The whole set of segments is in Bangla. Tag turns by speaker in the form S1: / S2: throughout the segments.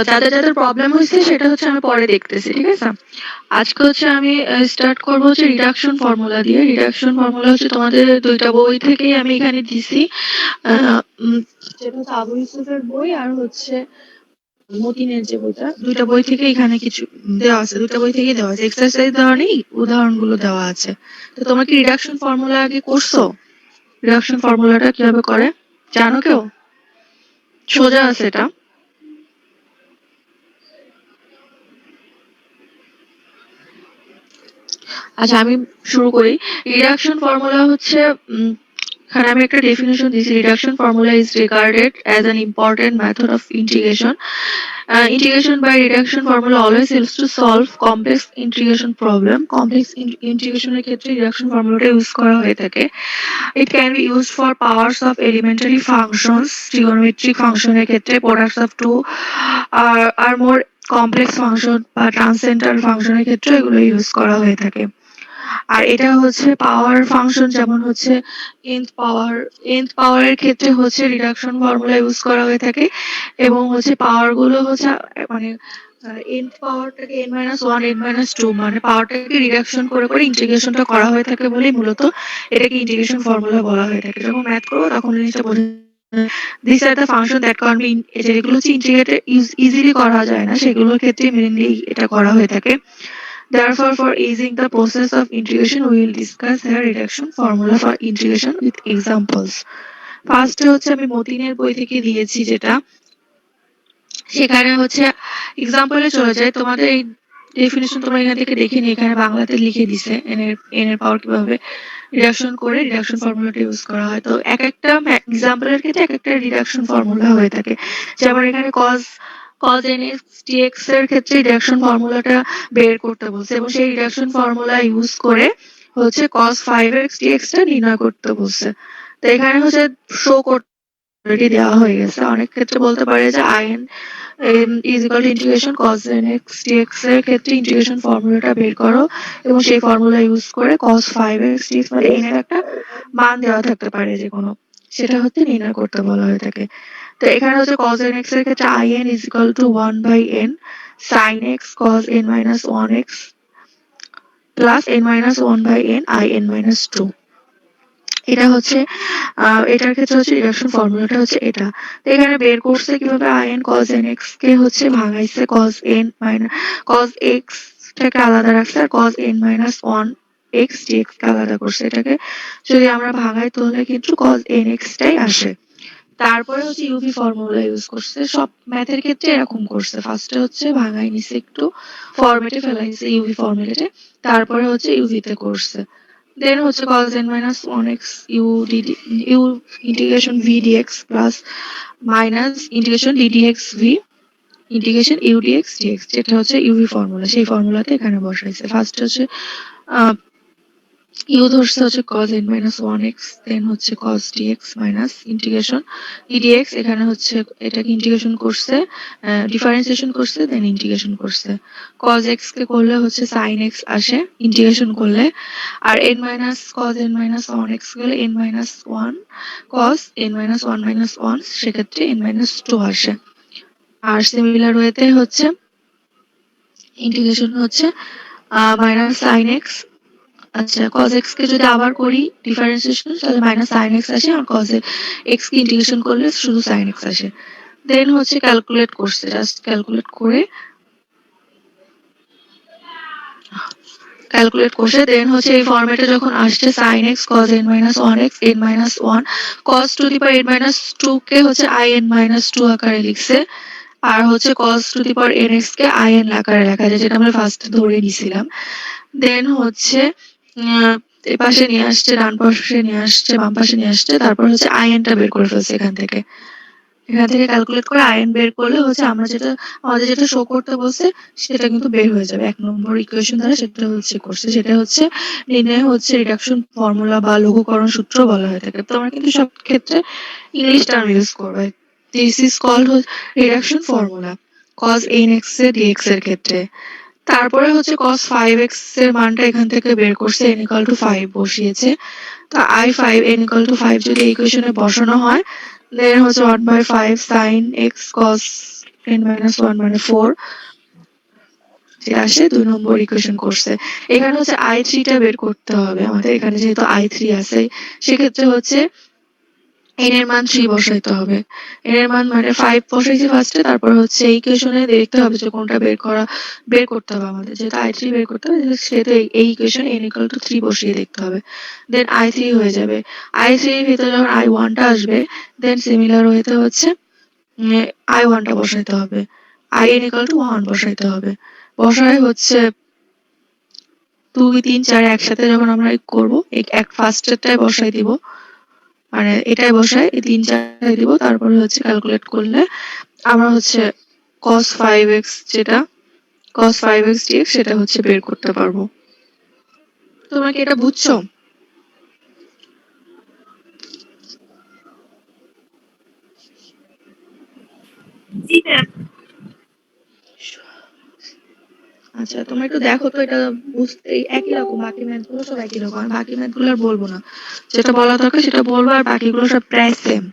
S1: যাদের যাদের প্রবলেম হয়েছে সেটা হচ্ছে আমি পরে দেখতেছি, ঠিক আছে? আজকে হচ্ছে আমি স্টার্ট করবো হচ্ছে রিডাকশন ফর্মুলা দিয়ে। রিডাকশন ফর্মুলা হচ্ছে তোমাদের দুইটা বই থেকেই আমি এখানে দিছি। যেটা হচ্ছে আবু ইউসুফের বই আর হচ্ছে মতিনের যে বইটা, দুইটা বই থেকে এখানে কিছু দেওয়া আছে, দুইটা বই থেকেই দেওয়া আছে। এক্সারসাইজ দেওয়া নেই, উদাহরণগুলো দেওয়া আছে। তো তোমরা কি রিডাকশন ফর্মুলা আগে করছো? রিডাকশন ফর্মুলাটা কিভাবে করে জানো কেউ? সোজা আছে এটা। আচ্ছা আমি শুরু করি। রিডাকশন ফর্মুলা হচ্ছে এখানে আমি একটা ডেফিনেশন দিয়েছি। Reduction formula is regarded as an important method of integration. Integration by reduction formula always helps to solve complex integration problem. Complex integration এর ক্ষেত্রে reduction formula ইউজ করা হয়ে থাকে। It can be used for powers of elementary functions, trigonometric function এর ক্ষেত্রে products of two are more complex function বা transcendental function এর ক্ষেত্রে এগুলো ইউজ করা হয়ে থাকে। আর এটা হচ্ছে পাওয়ার ফাংশন, যেমন হচ্ছে nth পাওয়ারের ক্ষেত্রে হচ্ছে রিডাকশন ফর্মুলা ইউজ করা হয়ে থাকে। এবং হচ্ছে পাওয়ার গুলো হচ্ছে মানে nth পাওয়ারটাকে n minus one n minus two মানে পাওয়ারটাকে রিডাকশন করে করে ইন্টিগ্রেশনটা করা হয়ে থাকে বলেই মূলত এটাকে ইন্টিগ্রেশন ফর্মুলা বলা হয়ে থাকে। যখন ম্যাথ করবো তখন জিনিসটা বোঝা। This are the function that can be, যেগুলো হচ্ছে ইন্টিগ্রেটেড ইজিলি করা যায় না সেগুলোর ক্ষেত্রে মেইনলি এটা করা হয়ে থাকে। Therefore, for easing the process of integration, we will discuss here reduction formula for integration with examples. ফার্স্টে হচ্ছে আমি মতিনের বই থেকে দিয়েছি যেটা, সেখানে হচ্ছে এক্সাম্পলে চলে যায়। তোমাদের এই ডেফিনিশন তোমরা এখান থেকে দেখে নিয়ে এখানে বাংলাতে লিখে দিছে এন এর পাওয়ার কিভাবে রিডাকশন করে রিডাকশন ফর্মুলাটা ইউজ করা হয়। তো এক একটা এক্সাম্পলের ক্ষেত্রে এক একটা রিডাকশন ফর্মুলা হয়ে থাকে। যেমন এখানে cos nx dx এর ক্ষেত্রে রিডাকশন ফর্মুলাটা বের করতে বলছে এবং সেই রিডাকশন ফর্মুলা ইউজ করে হচ্ছে cos 5x dx টা নির্ণয় করতে বলছে। তো এখানে হচ্ছে শো করতে অলরেডি দেওয়া হয়ে গেছে। অনেক ক্ষেত্রে বলতে পারে যে in is equal to integration cos nx dx এর ক্ষেত্রে ইন্টিগ্রেশন ফর্মুলাটা বের করো এবং সেই ফর্মুলা ইউজ করে cos 5x dx মানে n এর একটা মান দেওয়া থাকতে পারে যে কোনো, সেটা হচ্ছে নির্ণয় করতে বলা হয়ে থাকে। তো এখানে হচ্ছে cos nx এর ক্ষেত্রে in is equal to 1 by n sin x cos n minus 1x plus n minus 1 by n in minus 2। এটা হচ্ছে এটার ক্ষেত্রে হচ্ছে রিডাকশন ফর্মুলাটা হচ্ছে এটা। তো এখানে বের করছে কিভাবে in cos nx কে হচ্ছে ভাঙাইছে cos n minus cos x টাকে আলাদা রাখছে আর cos n minus 1 x dx কে আলাদা করছে। এটাকে যদি আমরা ভাঙাই তাহলে কিন্তু cos nx টাই আসে। তারপরে হচ্ছে ইউভি ফর্মুলা ইউজ করছে। সব ম্যাথের ক্ষেত্রে এরকম করছে। ফার্স্টে হচ্ছে ভাঙাই নিছে, একটু ফরম্যাটে ফেলাইছে ইউভি ফরম্যাটে, তারপরে হচ্ছে ইউভিতে করছে। দেন হচ্ছে cos n minus 1x u integration v dx plus minus integration d dx v integration u dx dx, যেটা হচ্ছে ইউভি ফর্মুলা, সেই ফর্মুলাতে এখানে বসাইছে। ফার্স্ট হচ্ছে ইউ ধরছে হচ্ছে cos n minus 1x, দেন হচ্ছে cos dx minus integration dx, এখানে হচ্ছে এটাকে ইন্টিগ্রেশন করছে, ডিফারেন্সিয়েশন করছে, দেন ইন্টিগ্রেশন করছে। cos x কে করলে হচ্ছে sin x আসে ইন্টিগ্রেশন করলে, আর n minus cos n minus 1x গেলে n minus 1 cos n minus 1 minus 1, সেক্ষেত্রে n minus 2 আসে। আর সিমিলার ওয়েতে হচ্ছে ইন্টিগ্রেশন হচ্ছে মাইনাস sin x, আচ্ছা cos x কে যদি আবার করি ডিফারেন্সিয়েশন তাহলে মাইনাস sin x আসে, আর cos x কে ইন্টিগ্রেশন করলে শুধু sin x আসে। দেন হচ্ছে ক্যালকুলেট করছে, জাস্ট ক্যালকুলেট করছে। দেন হচ্ছে এই ফরম্যাটে যখন আসছে sin x cos n minus 1x n minus 1 cos to the power n minus 2 কে হচ্ছে in minus 2 আকারে লিখছে, আর হচ্ছে cos to the power nx K in আকারে লেখা যায়, যেটা আমরা ফার্স্ট ধরে নিছিলাম। দেন হচ্ছে এই পাশে নিয়ে আসছে, ডান পাশে নিয়ে আসছে, বাম পাশে নিয়ে আসছে, তারপর হচ্ছে আইএনটা বের করে ফেলছে এখান থেকে ক্যালকুলেট করে আইএন বের করলে হচ্ছে আমাদের যেটা শো করতে বলছে সেটা কিন্তু বের হয়ে যাবে। 1 নম্বর ইকুয়েশন দ্বারা সেটা হচ্ছে করছে, সেটা হচ্ছে নির্ণয় হচ্ছে রিডাকশন ফর্মুলা বা লঘুকরণ সূত্র বলা হয়ে থাকে। তোমরা কিন্তু সব ক্ষেত্রে ইংলিশ টার্ম ইউজ করবে। This is called reduction formula cos nx এর dx এর ক্ষেত্রে। তারপরে হচ্ছে cos 5x এর মানটা এখান থেকে বের করছে, n equal to 5 বসিয়েছে। তো i5 n equal to 5 যদি এই ইকুয়েশনে বসানো হয়, দেন হচ্ছে 1 by 5 sin x cos n minus 1 মানে 4 যেটা আসে 2 নম্বর ইকুয়েশন করছে। এখানে হচ্ছে i3 টা বের করতে হবে আমাদের। এখানে যেহেতু i3 আছে সেক্ষেত্রে হচ্ছে n এর মান 3 বসাইতে হবে। n এর মান মানে 5 বসাইছি ফার্স্টে, তারপর হচ্ছে এই ইকুয়েশনে দেখতে হবে যে কোনটা বের করতে হবে আমাদের। যেহেতু i3 বের করতে হবে সেহেতু এই ইকুয়েশনে n equal to 3 বসিয়ে দেখতে হবে। দেন i3 হয়ে যাবে। i3 এর ভিতরে যখন i1 টা আসবে দেন সিমিলার ওয়েতে হচ্ছে i1 টা বসাইতে হবে। in equal to 1 বসাইতে হবে। বসায় হচ্ছে 2 3 4 একসাথে যখন আমরা করব এক ফার্স্টেরটাই বসাই দিব, মানে এটাই বসাই 3 4 দিব, তারপরে হচ্ছে ক্যালকুলেট করলে আমরা হচ্ছে cos 5x যেটা cos 5x dx সেটা হচ্ছে বের করতে পারবো। তোমরা কি এটা বুঝছো? আচ্ছা তোমরা একটু দেখো তো, এটা বুঝতে একই রকম, বাকি ম্যাথগুলো সব একই রকম। আর বাকি ম্যাথগুলো আর বলবো না, যেটা বলা দরকার সেটা বলবো, আর বাকিগুলো সব প্রায় সেম।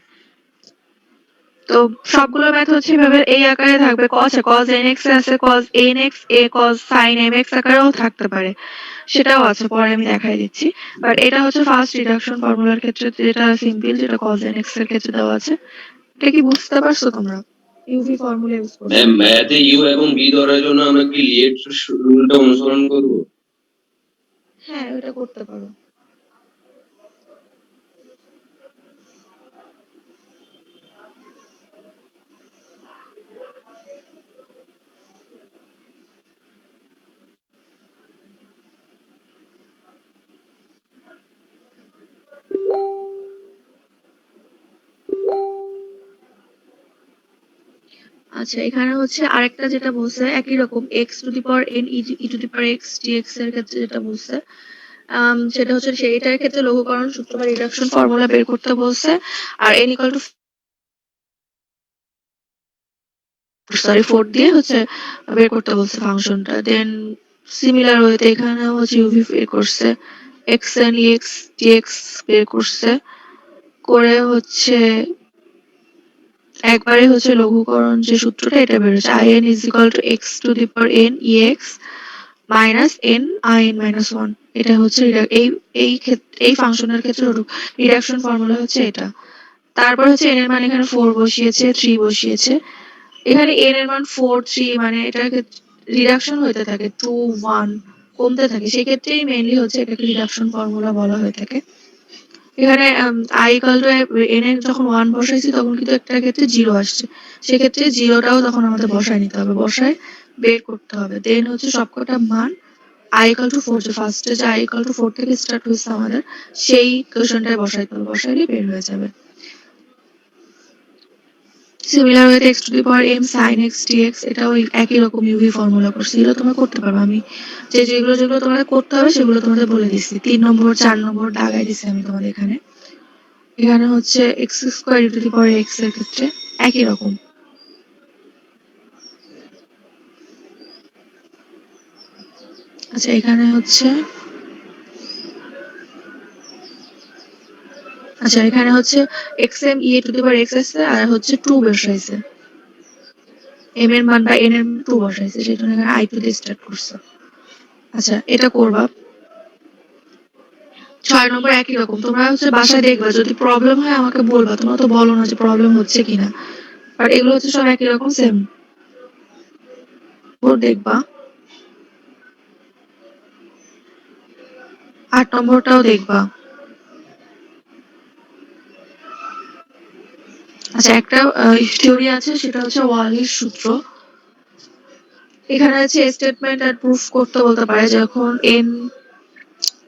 S1: তো সবগুলো ম্যাথ হচ্ছে এভাবে এই আকারে থাকবে। cos nx আছে, cos nx এ cos sin mx আকারেও থাকতে পারে, সেটাও আছে, পরে আমি দেখাই দিচ্ছি। বাট এটা হচ্ছে ফার্স্ট রিডাকশন ফর্মুলার ক্ষেত্রে যেটা সিম্পল, যেটা cos nx এর ক্ষেত্রে দেওয়া আছে। এটা কি বুঝতে পারছো তোমরা? ইউভি ফর্মুলা ইউজ করো।
S2: ম্যাম ম্যাথে ইউ এবং বি ধরার জন্য আমরা কি লিয়েট রুলটা অনুসরণ করব?
S1: হ্যাঁ এটা করতে পারো। আচ্ছা এখানে হচ্ছে আরেকটা যেটা বলছে একই রকম x to the power n e to the power x dx এর ক্ষেত্রে যেটা বলছে সেটা হচ্ছে সেইটার ক্ষেত্রে লঘুকরণ সূত্র বা রিডাকশন ফর্মুলা বের করতে বলছে। আর n ইকুয়াল টু 4 দিয়ে হচ্ছে বের করতে বলছে ফাংশনটা। দেন সিমিলার ওয়েতে এখানে হচ্ছে ইউভি বের করছে, x n ex dx বের করছে, করে হচ্ছে একবারে হচ্ছে লঘুকরণ যে সূত্রটা এটা বের হচ্ছে in is equal to x to the power n ex minus n in minus 1। এটা হচ্ছে এই ফাংশনের ক্ষেত্রে রিডাকশন ফর্মুলা হচ্ছে এটা। তারপর হচ্ছে n এর মান এখানে 4 বসিয়েছে, 3 বসিয়েছে। এখানে n এর মান 4 3 মানে এটাকে রিডাকশন হতে থাকে 2 1 কমতে থাকে, সেই ক্ষেত্রেই মেইনলি হচ্ছে এটাকে রিডাকশন ফর্মুলা বলা হয়ে থাকে। এখানে i ইকুয়াল টু n এর যখন 1 বসাইছি তখন কিন্তু একটা ক্ষেত্রে 0 আসছে, সেক্ষেত্রে জিরোটাও তখন আমাদের বসায় নিতে হবে, বসায় বের করতে হবে। দেন হচ্ছে সবকটা মান i equal to 4, যে ফার্স্টে যে i equal to 4 থেকে স্টার্ট হয়েছে আমাদের সেই কোশ্চেনটাই বসাইতে হবে, বসাইলে বের হয়ে যাবে। Similar with x to the power m sin x dx এটাও একই রকম ইউভি ফর্মুলা করছি, এগুলো তোমরা করতে পারবে। আমি যেগুলো যেগুলো তোমাদের করতে হবে সেগুলো তোমাদের বলে দিচ্ছি, 3 নম্বর 4 নম্বর দাগাই দিচ্ছি আমি তোমাদের এখানে। এখানে হচ্ছে x square to the power x এর ক্ষেত্রে একই রকম। আচ্ছা এখানে হচ্ছে xm e to the power x আছে, আর হচ্ছে 2 বসাইছে, m এর মান বা n এর 2 বসাইছে, সেই জন্য এখানে i2 দিয়ে স্টার্ট করছে। আচ্ছা এটা করবা। 6 নম্বর একই রকম, তোমরা হচ্ছে বাসায় দেখবা, যদি প্রবলেম হয় আমাকে বলবা, তোমরা তো বলো না যে প্রবলেম হচ্ছে কিনা, বাট এগুলো হচ্ছে সব একই রকম সেম, দেখবা। 8 নম্বরটাও দেখবা। আচ্ছা একটা থিওরি আছে, সেটা হচ্ছে ওয়ালির সূত্র। এখানে আছে স্টেটমেন্ট আর প্রুফ করতে বলতে পারে, যখন n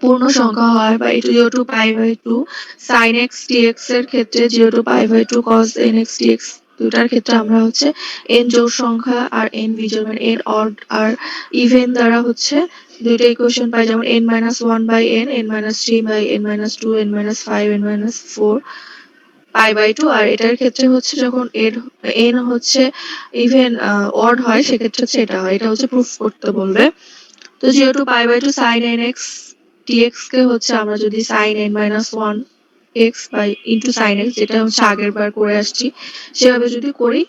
S1: পূর্ণ সংখ্যা হয় বা 0 to pi by 2 sin x dx এর ক্ষেত্রে 0 to pi by 2 cos nx dx দুটার ক্ষেত্রে আমরা হচ্ছে n জোড় সংখ্যা আর n বিজোড় মানে n অড আর ইভেন দ্বারা হচ্ছে দুইটা ইকুয়েশন পাই, যেমন n minus 1 by n, n minus 3 by n minus 2, n minus 5, n minus 4 pi by 2। আর এটার ক্ষেত্রে হচ্ছে যখন n হচ্ছে ইভেন অড হয় সেক্ষেত্রে হচ্ছে এটা হয়, এটা হচ্ছে প্রুফ করতে বলবে। তো 0 to pi by 2 sin nx dx কে হচ্ছে আমরা যদি sin n minus 1 x by into sin x, যেটা হচ্ছে আগের বার করে আসছি সেভাবে যদি করি,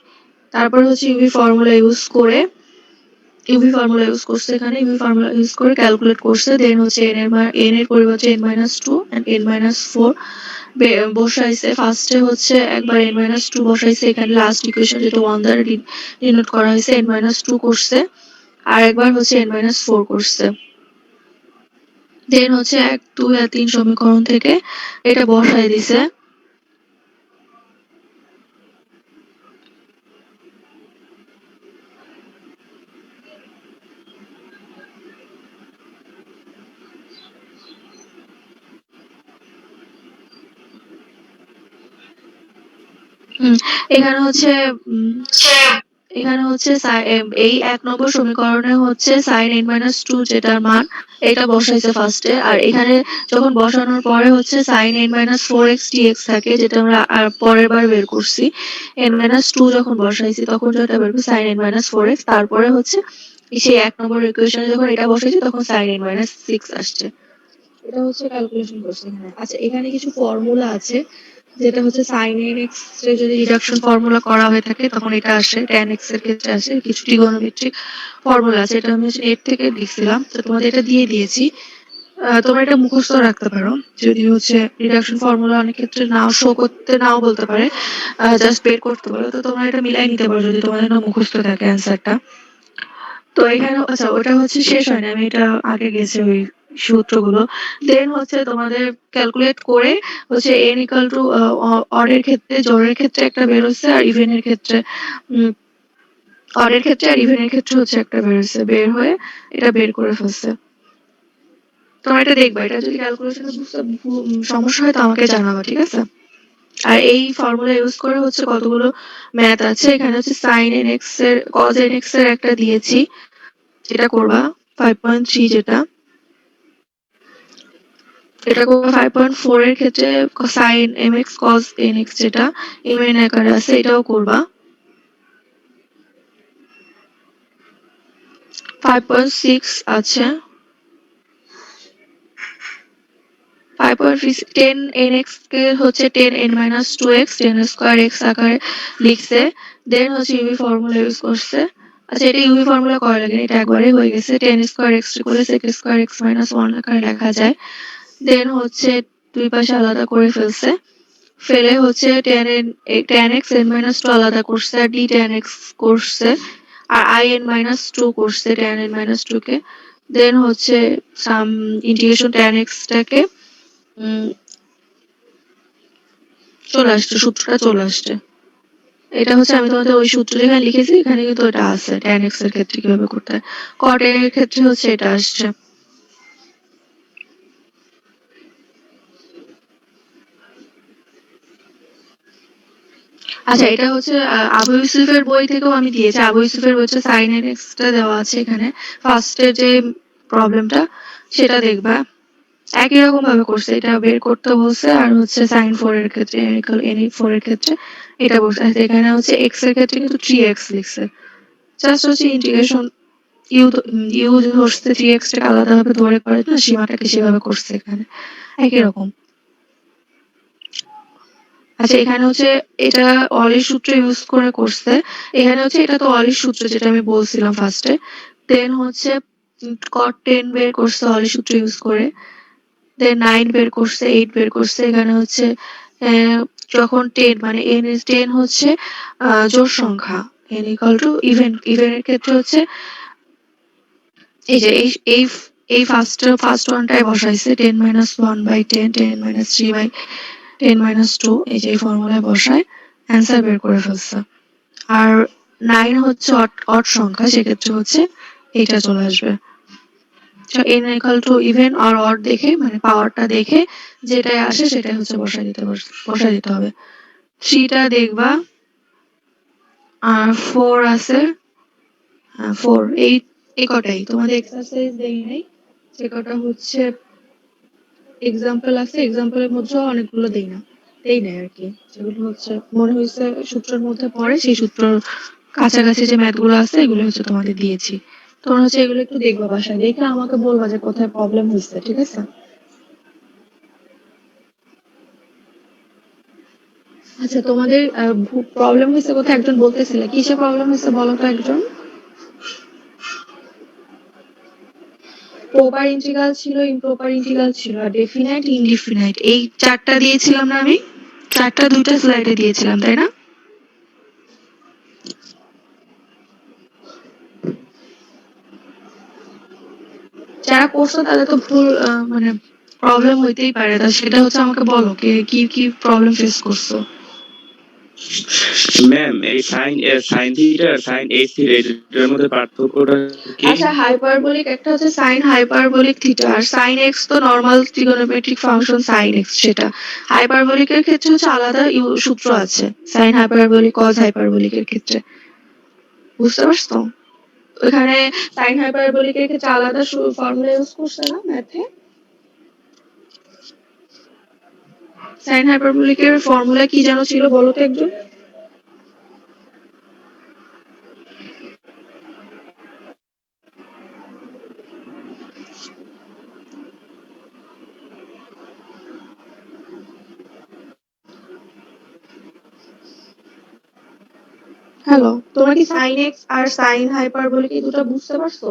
S1: তারপর হচ্ছে ইউভি ফর্মুলা ইউজ করে এখানে ইউভি ফর্মুলা ইউজ করে ক্যালকুলেট করছে। দেন হচ্ছে এন এর পরিবর্তে n-2 এন্ড n-4 বসাইছে। ফার্স্টে হচ্ছে একবার n-2 বসাইছে, এখানে লাস্ট ইকুয়েশন যেটা 1 দ্বারা ডিনোট করা হয়েছে n-2 করছে, আর একবার হচ্ছে n-4 করছে। দেন হচ্ছে 1, 2 আর 3 সমীকরণ থেকে এটা বসাই দিছে। এখানে হচ্ছে এই 1 নম্বর সমীকরণে হচ্ছে sin n-2 যেটার মান এটা বসাইছে ফার্স্টে, আর এখানে যখন বসানোর পরে হচ্ছে sin n-4x dx থাকে, যেটা আমরা পরের বার বের করছি। n-2 যখন বসাইছি তখন যেটা বের করছি sin n-4x, তারপরে হচ্ছে সেই 1 নম্বর ইকুয়েশনে যখন এটা বসাইছি তখন sin n-6 আসছে। এটা হচ্ছে ক্যালকুলেশন করছি এখানে। আচ্ছা, এখানে কিছু ফর্মুলা আছে, যেটা হচ্ছে sin nx এর যদি রিডাকশন ফর্মুলা করা হয়ে থাকে তখন এটা আসে, tan x এর ক্ষেত্রে আসে। কিছু ট্রিগোনোমেট্রিক ফর্মুলা আছে, এটা আমি নেট থেকে দেখছিলাম, তো তোমাদের এটা দিয়ে দিয়েছি। তোমরা এটা মুখস্থ রাখতে পারো। যদি হচ্ছে রিডাকশন ফর্মুলা অনেক ক্ষেত্রে নাও শো করতে নাও বলতে পারে, জাস্ট বের করতে পারো, তো তোমরা এটা মিলাই নিতে পারো যদি তোমাদের না মুখস্থ থাকে অ্যান্সারটা। তো এখানে আচ্ছা, ওটা হচ্ছে শেষ হয়নি, আমি এটা আগে গেছি ওই সূত্রগুলো। দেন হচ্ছে তোমাদের ক্যালকুলেট করে হচ্ছে n ইকুয়াল টু অডের ক্ষেত্রে জোড়ের ক্ষেত্রে একটা বের হচ্ছে, আর ইভেনের ক্ষেত্রে অডের ক্ষেত্রে আর ইভেনের ক্ষেত্রে হচ্ছে একটা বের হচ্ছে, বের হয়ে এটা বের করে ফেলছে। তোমরা এটা দেখবা, এটা যদি ক্যালকুলেশনে বুঝতে সমস্যা হয় তো আমাকে জানাবা, ঠিক আছে? আর এই ফর্মুলা ইউজ করে হচ্ছে কতগুলো ম্যাথ আছে। এখানে হচ্ছে sin nx এর cos nx এর একটা দিয়েছি, যেটা করবা 5.3, যেটা এটা করবা 5.4 এর ক্ষেত্রে sin mx cos nx যেটা mn আকারে আছে এটাও করবা। 5.6 আছে, 5.6 10 nx কে হচ্ছে 10 n-2x 10 স্কয়ার x আকারে লিখছে। দেন হচ্ছে ইউভি ফর্মুলা ইউজ করছে। আচ্ছা, এটা ইউভি ফর্মুলা করা লাগে না, এটা একবারে হয়ে গেছে। 10 স্কয়ার x করে sec স্কয়ার x - 1 আকারে লেখা যায়। দেন হচ্ছে দুই পাশে আলাদা করে ফেলছে, ফেলে হচ্ছে tan x n-2 আলাদা করছে, আর d tan x করছে, আর i n-2 করছে tan n-2 কে। দেন হচ্ছে সাম ইন্টিগ্রেশন tan x টাকে চলে আসছে, সূত্রটা চলে আসছে। এটা হচ্ছে আমি তোমাদের ওই সূত্র যেখানে লিখেছি এখানে কিন্তু এটা আছে, tan x এর ক্ষেত্রে কিভাবে করতে হয়। cot n এর ক্ষেত্রে হচ্ছে এটা আসছে। আচ্ছা, এটা হচ্ছে আবু ইউসুফের বই থেকেও আমি দিয়েছি। আবু ইউসুফের বই হচ্ছে sin nx টা দেওয়া আছে এখানে। ফার্স্টের যে প্রবলেমটা সেটা দেখবা, একই রকম ভাবে করছে, এটা বের করতে বলছে। আর হচ্ছে sin 4 এর ক্ষেত্রে n4 এর ক্ষেত্রে এটা বলছে। এখানে হচ্ছে x এর ক্ষেত্রে কিন্তু 3x লিখছে, জাস্ট হচ্ছে ইন্টিগ্রেশন ইউ ধরছে 3x টাকে আলাদাভাবে ধরে করে না, সীমাটাকে সেভাবে করছে এখানে একই রকম। আচ্ছা, এখানে হচ্ছে এটা অলির সূত্র ইউজ করে করছে। এখানে হচ্ছে এটা তো অলির সূত্র যেটা আমি বলছিলাম ফার্স্টে। দেন হচ্ছে cot 10 বের করছে অলির সূত্র ইউজ করে। দেন 9 বের করছে, 8 বের করছে। এখানে হচ্ছে যখন 10 মানে n is 10 হচ্ছে জোড় সংখ্যা, n equal to ইভেনের ক্ষেত্রে হচ্ছে এই যে এই ফার্স্ট ওয়ানটাই বসাইছে 10-1/10 10-3/10-2, এই যে এই ফর্মুলায় বসায় অ্যান্সার বের করে ফেলছে। আর 9 হচ্ছে অড সংখ্যা, সেক্ষেত্রে হচ্ছে এইটা চলে আসবে। n equal to ইভেন আর অড দেখে, মানে পাওয়ারটা দেখে যেটাই আসে সেটাই হচ্ছে বসাই দিতে হবে। 3 টা দেখবা, আর 4 আছে, 4 এই কটাই তোমাদের এক্সারসাইজ দেই নাই, যে কটা হচ্ছে এক্সাম্পল আছে, এক্সাম্পলের মধ্যেও অনেকগুলো দেই নাই আর কি, যেগুলো হচ্ছে মনে হয়েছে সূত্রের মধ্যে পড়ে, সেই সূত্রর কাছাকাছি যে ম্যাথগুলো আছে এগুলো হচ্ছে তোমাদের দিয়েছি। তোমরা হচ্ছে এগুলো একটু দেখবা, বাসায় দেখে আমাকে বলবা যে কোথায় প্রবলেম হয়েছে, ঠিক আছে? আচ্ছা, তোমাদের প্রবলেম হয়েছে কোথায় একজন বলতেছিলে, কিসে প্রবলেম হয়েছে বলো তো একজন। প্রপার ইন্টিগ্রাল ছিল, ইমপ্রপার ইন্টিগ্রাল ছিল, আর ডেফিনাইট, ইনডিফিনাইট, এই চারটা দিয়েছিলাম না আমি? চারটা দুইটা স্লাইডে দিয়েছিলাম, তাই না? যারা করছো তাদের তো ভুল মানে প্রবলেম হইতেই পারে, তা সেটা হচ্ছে আমাকে বলো কি কি প্রবলেম ফেস করছো।
S3: ম্যাম, এই সাইন থিটা আর সাইন এইচ থিটা এই দুটোর মধ্যে পার্থক্যটা কি?
S1: আচ্ছা, হাইপারবোলিক একটা হচ্ছে সাইন হাইপারবোলিক থিটা, আর সাইন এক্স তো normal trigonometric function sine x, সেটা। হাইপারবোলিকের ক্ষেত্রে হচ্ছে আলাদা সূত্র আছে, সাইন হাইপারবোলিক কজ হাইপারবোলিকের ক্ষেত্রে, বুঝতে পারছো? ওখানে সাইন হাইপারবোলিকের ক্ষেত্রে আলাদা ফর্মুলা ইউজ করছে না ম্যাথে? সাইন হাইপারবোলিকের ফর্মুলা কি যেন ছিল বলো তো একজন। হ্যালো, তোমরা কি সাইন এক্স আর সাইন হাইপারবোলিক এই দুটো বুঝতে পারছো?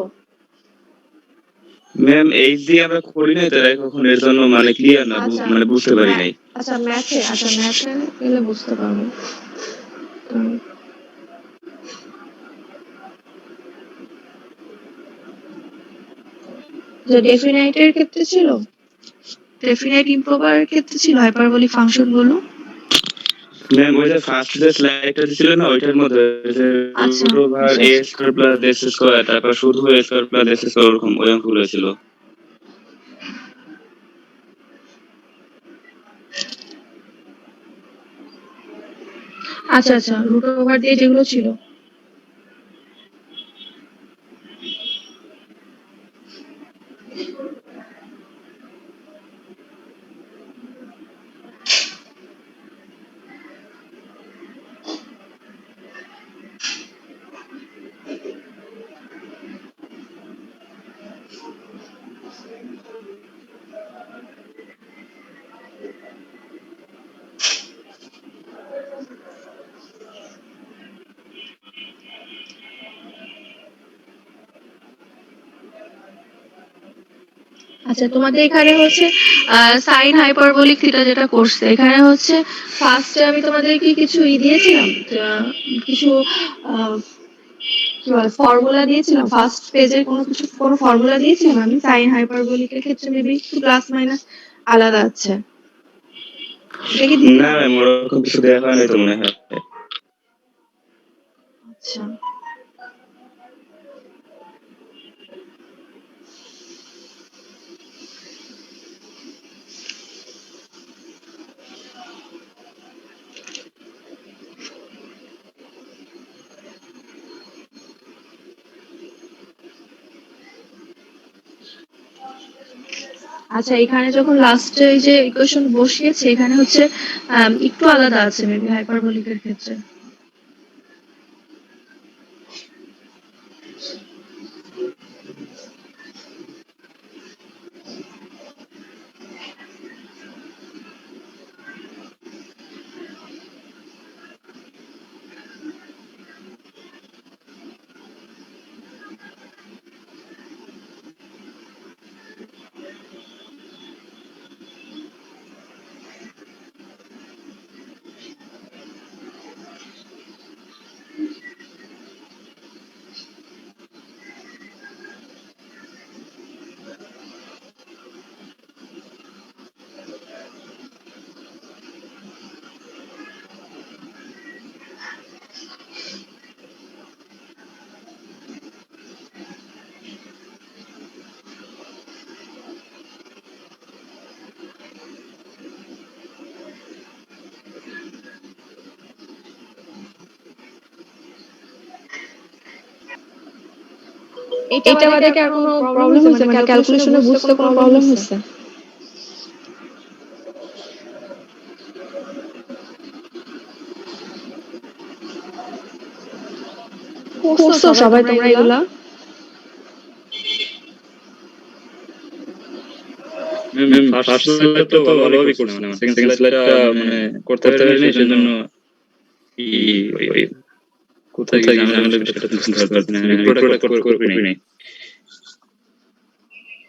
S3: ম্যাম, এইচ দিয়ে আমরা করি নাই তাই কখন এর জন্য মানে ক্লিয়ার না, মানে বুঝতে পারি নাই।
S1: আচ্ছা ম্যাথে গেলে বুঝতে পারবো। যে ডেফিনাইটের ক্ষেত্রে ছিল, ডেফিনাইট ইমপ্রপারের ক্ষেত্রে ছিল হাইপারবোলিক ফাংশন গুলো।
S3: ম্যাম, ওই যে ফার্স্ট যে স্লাইডটা ছিল না ওইটার মধ্যে যে
S1: আচ্ছা,
S3: root over a square plus S square তারপর শুধু এ স্কয়ার প্লাস এস স্কয়ার ওরকম ওই অঙ্কগুলো ছিল।
S1: আচ্ছা, রুট ওভার দিয়ে যেগুলো ছিল। আচ্ছা, তোমাদের এখানে হচ্ছে সাইন হাইপারবোলিক থিটা যেটা করছে, এখানে হচ্ছে ফার্স্টে আমি তোমাদেরকে কিছু দিয়েছিলাম, কিছু কি বলে ফর্মুলা দিয়েছিলাম, ফার্স্ট পেজের কোনো ফর্মুলা দিয়েছিলাম আমি সাইন হাইপারবোলিকের ক্ষেত্রে, মেবি একটু প্লাস মাইনাস আলাদা আছে। এটা কি
S3: না
S1: দিলাম?
S3: ম্যাম, ওরকম কিছু দেওয়া হয় নাই তো মনে হয়।
S1: আচ্ছা, আচ্ছা, এখানে যখন লাস্টে এই যে ইকুয়েশন বসিয়েছে, এখানে হচ্ছে একটু আলাদা আছে মেবি হাইপারবোলিকের ক্ষেত্রে। এটা বাদে কি আর কোনো প্রবলেম হয়েছে, মানে ক্যালকুলেশনে বুঝতে কোনো প্রবলেম হয়েছে? করছো সবাই তোমরা এগুলা?
S4: ম্যাম ফার্স্ট স্লাইড তো ভালোভাবেই করছেন, সেকেন্ড স্লাইডটা মানে করতে পারিনি, সেজন্য ওই কোথায় গিয়ে ঝামেলা সেটা বুঝতে পারছি না, প্রোডাক্ট করি নাই।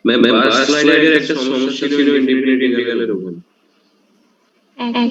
S2: ম্যাম ফার্স্ট স্লাইডের একটা সমস্যা ছিল ইনডিফিনিট ইন্টিগ্রালের উপর।
S1: একই